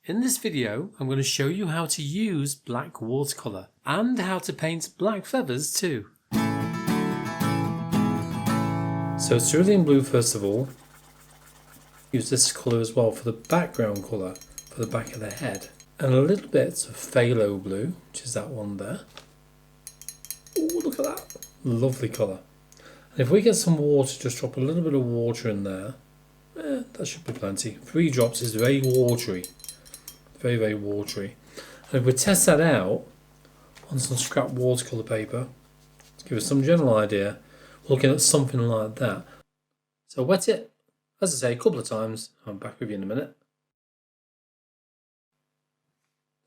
In this video, I'm going to show you how to use black watercolour and how to paint black feathers too. So cerulean blue first of all. Use this colour as well for the background colour for the back of the head. And a little bit of phthalo blue, which is that one there. Oh, look at that. Lovely colour. And if we get some water, just drop a little bit of water in there. That should be plenty. 3 drops is very watery. Very, very watery. And if we test that out on some scrap watercolour paper, to give us some general idea, we're looking at something like that. So wet it, as I say, a couple of times. I'm back with you in a minute.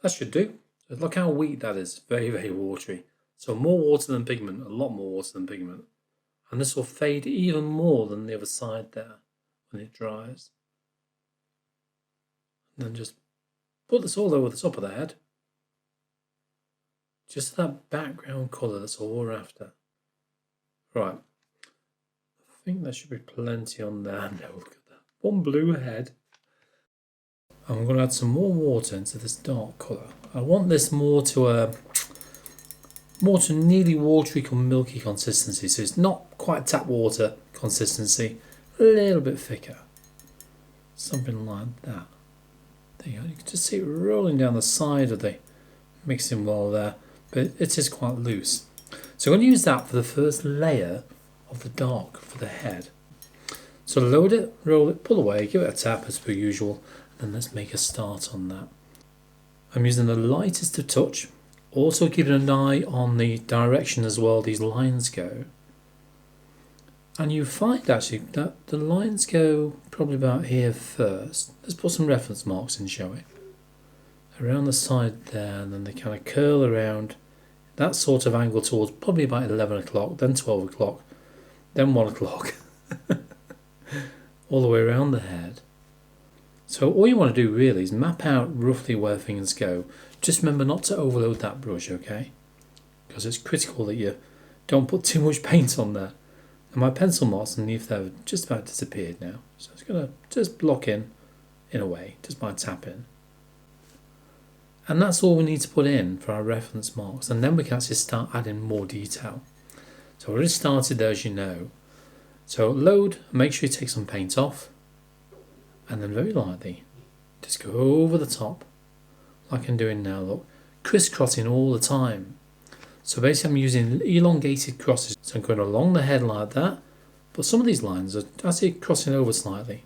That should do. Look how weak that is. Very, very watery. So more water than pigment, a lot more water than pigment. And this will fade even more than the other side there when it dries. And then just put this all over the top of the head. Just that background colour, that's all we're after. Right. I think there should be plenty on there. No, look at that. One blue head. I'm going to add some more water into this dark colour. I want this more to nearly watery, milky consistency. So it's not quite tap water consistency. A little bit thicker. Something like that. There you go. You can just see it rolling down the side of the mixing bowl there, but it is quite loose. So I'm going to use that for the first layer of the dark for the head. So load it, roll it, pull away, give it a tap as per usual, and then let's make a start on that. I'm using the lightest of touch, also keeping an eye on the direction as well these lines go. And you find actually that the lines go probably about here first. Let's put some reference marks in, shall we? Around the side there, and then they kind of curl around that sort of angle towards probably about 11 o'clock, then 12 o'clock, then 1 o'clock. All the way around the head. So all you want to do really is map out roughly where things go. Just remember not to overload that brush, okay? Because it's critical that you don't put too much paint on there. And my pencil marks underneath there have just about disappeared now. So it's going to just block in a way, just by tapping. And that's all we need to put in for our reference marks. And then we can actually start adding more detail. So I already started there, as you know. So load, and make sure you take some paint off. And then very lightly, just go over the top, like I'm doing now, look. Crisscrossing all the time. So basically I'm using elongated crosses. So I'm going along the head like that, but some of these lines are actually crossing over slightly.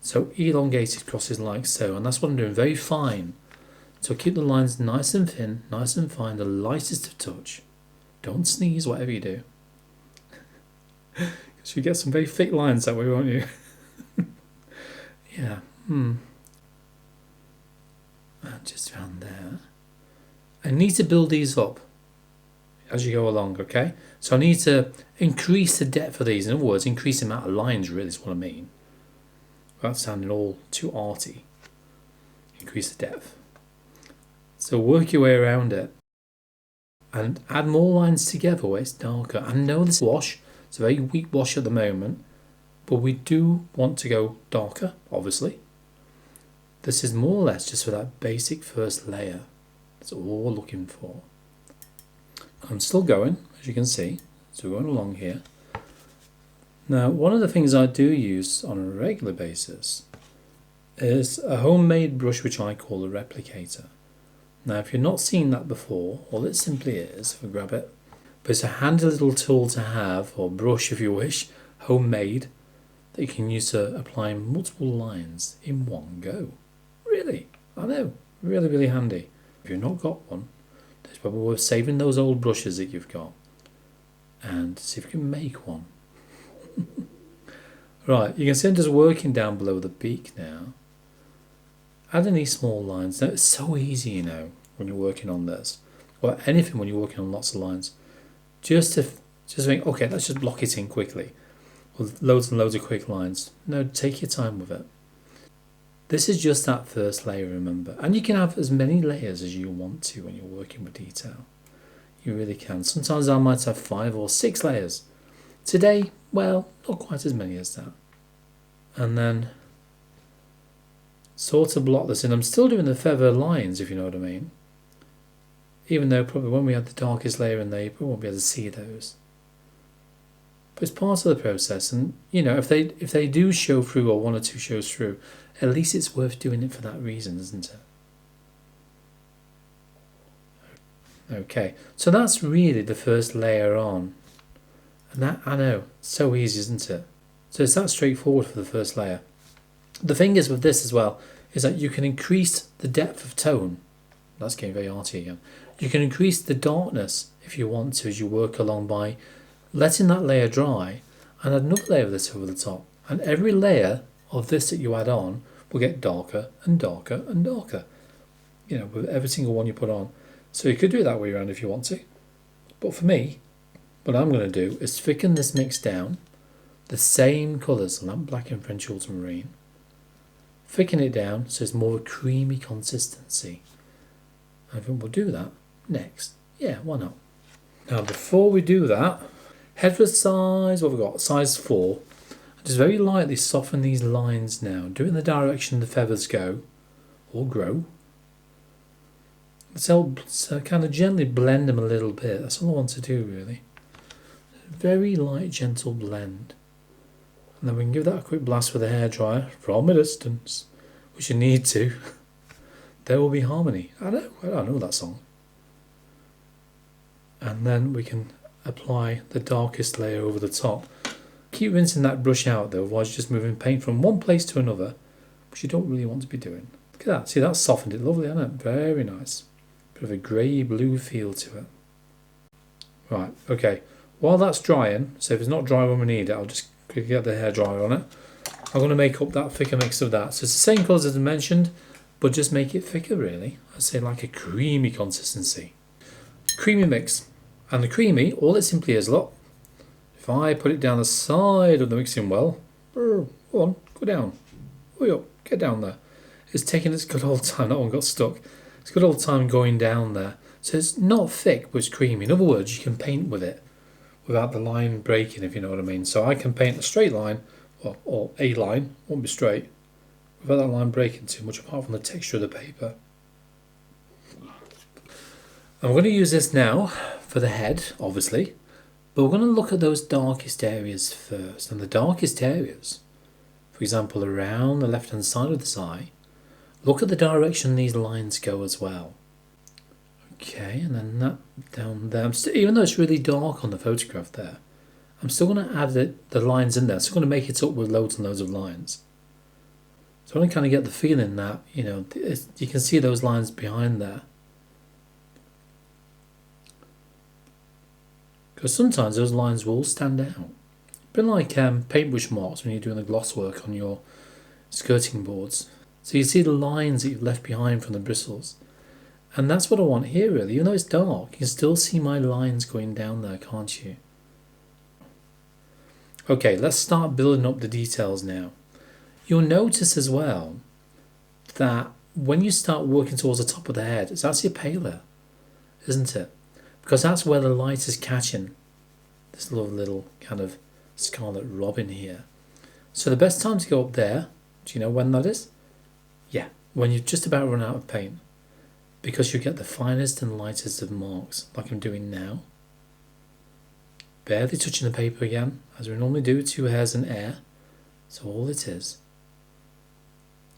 So elongated crosses like so, and that's what I'm doing, very fine. So keep the lines nice and thin, nice and fine, the lightest of touch. Don't sneeze, whatever you do. Because you get some very thick lines that way, won't you? Yeah, And just around there. I need to build these up as you go along, okay? So I need to increase the depth of these. In other words, increase the amount of lines, really is what I mean. Without sounding all too arty. Increase the depth. So work your way around it. And add more lines together where it's darker. I know this wash, it's a very weak wash at the moment, but we do want to go darker, obviously. This is more or less just for that basic first layer. That's all we're looking for. I'm still going, as you can see. So we're going along here. Now, one of the things I do use on a regular basis is a homemade brush which I call a replicator. Now, if you've not seen that before, all it simply is, if I grab it, but it's a handy little tool to have, or brush if you wish, homemade, that you can use to apply multiple lines in one go. Really, I know, really, really handy. If you've not got one, it's probably worth saving those old brushes that you've got and see if you can make one. Right, you can see I'm just working down below the beak now. Adding these small lines. Now, it's so easy, you know, when you're working on this, or anything when you're working on lots of lines. Just think, okay, let's just block it in quickly. With loads and loads of quick lines. No, take your time with it. This is just that first layer, remember. And you can have as many layers as you want to when you're working with detail. You really can. Sometimes I might have 5 or 6 layers. Today, well, not quite as many as that. And then sort of block this in. I'm still doing the feather lines, if you know what I mean. Even though probably when we had the darkest layer in there, you probably won't be able to see those. But it's part of the process, and you know, if they do show through, or one or two shows through, at least it's worth doing it for that reason, isn't it? Okay, so that's really the first layer on. And that, I know, so easy, isn't it? So it's that straightforward for the first layer. The thing is with this as well, is that you can increase the depth of tone. That's getting very arty again. You can increase the darkness if you want to as you work along by letting that layer dry and add another layer of this over the top. And every layer of this that you add on will get darker and darker and darker. You know, with every single one you put on. So you could do it that way around if you want to. But for me, what I'm going to do is thicken this mix down, the same colours, lamp black and French ultramarine. Thicken it down so it's more of a creamy consistency. I think we'll do that next. Yeah, why not? Now before we do that, head for size, what have we got? Size 4. Just very lightly soften these lines now. Do it in the direction the feathers go, or grow. So kind of gently blend them a little bit. That's all I want to do really. Very light, gentle blend. And then we can give that a quick blast with a hairdryer from a distance, which you need to. There will be harmony. I don't know that song. And then we can apply the darkest layer over the top. Keep rinsing that brush out though, otherwise you're just moving paint from one place to another, which you don't really want to be doing. Look at that. See, that's softened it lovely, hasn't it? Very nice. Bit of a grey blue feel to it. Right, okay. While that's drying, so if it's not dry when we need it, I'll just quickly get the hairdryer on it. I'm going to make up that thicker mix of that. So it's the same colours as I mentioned, but just make it thicker really. I'd say like a creamy consistency. Creamy mix. And the creamy, all it simply is, look, if I put it down the side of the mixing well, go on, go down. Hurry up, get down there. It's taking its good old time. That one got stuck. It's good old time going down there. So it's not thick, but it's creamy. In other words, you can paint with it without the line breaking, if you know what I mean. So I can paint a straight line, or a line, won't be straight, without that line breaking too much, apart from the texture of the paper. I'm going to use this now for the head, obviously, but we're going to look at those darkest areas first. And the darkest areas, for example, around the left-hand side of this eye, look at the direction these lines go as well. Okay, and then that down there. Even though it's really dark on the photograph there, I'm still going to add the lines in there. So I'm going to make it up with loads and loads of lines. So I want to kind of get the feeling that, you know, you can see those lines behind there. Because sometimes those lines will stand out. A bit like paintbrush marks when you're doing the gloss work on your skirting boards. So you see the lines that you've left behind from the bristles. And that's what I want here really. Even though it's dark, you can still see my lines going down there, can't you? Okay, let's start building up the details now. You'll notice as well that when you start working towards the top of the head, it's actually paler, isn't it? Because that's where the light is catching this little kind of scarlet robin here. So the best time to go up there, do you know when that is? Yeah, when you've just about run out of paint. Because you get the finest and lightest of marks, like I'm doing now. Barely touching the paper again, as we normally do, 2 hairs in air. So all it is.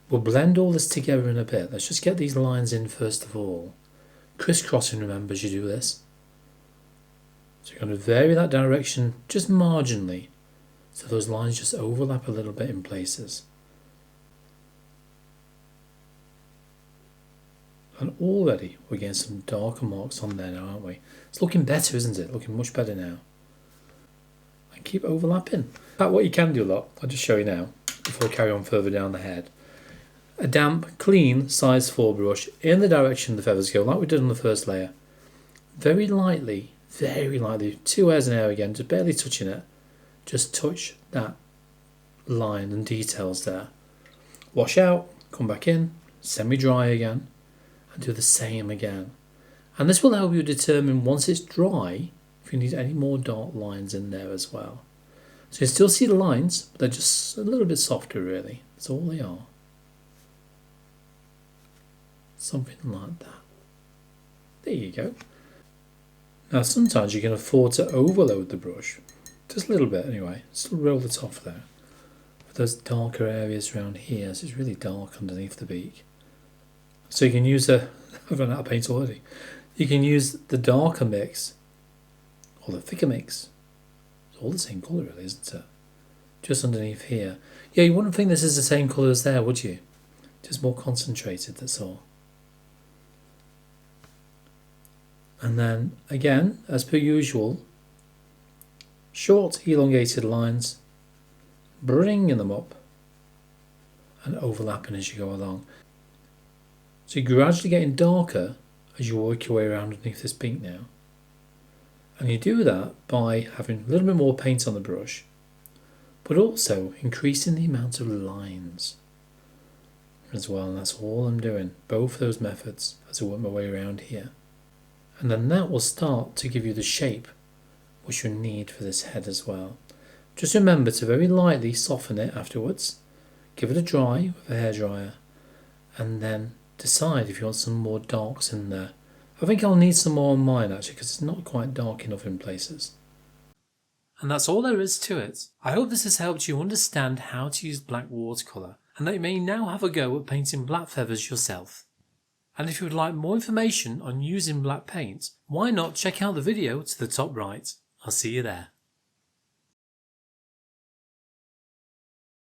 We'll blend all this together in a bit. Let's just get these lines in first of all. Crisscrossing, remember, as you do this. So you're going to vary that direction just marginally, so those lines just overlap a little bit in places. And already we're getting some darker marks on there now, aren't we? It's looking better, isn't it? Looking much better now. And keep overlapping. In fact, what you can do a lot, I'll just show you now, before I carry on further down the head. A damp, clean, size 4 brush in the direction the feathers go, like we did on the first layer. Very lightly, 2 hairs in air again, just barely touching it. Just touch that line and details there. Wash out, come back in, semi-dry again. Do the same again, and this will help you determine once it's dry if you need any more dark lines in there as well. So you still see the lines, but they're just a little bit softer really. That's all they are. Something like that. There you go. Now sometimes you can afford to overload the brush, just a little bit anyway, still roll it off there. For those darker areas around here, so it's really dark underneath the beak. So you can use I've run out of paint already. You can use the darker mix or the thicker mix. It's all the same colour really, isn't it? Just underneath here. Yeah, you wouldn't think this is the same colour as there, would you? Just more concentrated, that's all. And then, again, as per usual, short elongated lines, bringing them up and overlapping as you go along. So you're gradually getting darker as you work your way around underneath this beak now. And you do that by having a little bit more paint on the brush, but also increasing the amount of lines as well. And that's all I'm doing, both those methods, as I work my way around here. And then that will start to give you the shape which you need for this head as well. Just remember to very lightly soften it afterwards, give it a dry with a hairdryer, and then decide if you want some more darks in there. I think I'll need some more on mine actually, because it's not quite dark enough in places. And that's all there is to it. I hope this has helped you understand how to use black watercolour, and that you may now have a go at painting black feathers yourself. And if you would like more information on using black paint, why not check out the video to the top right. I'll see you there.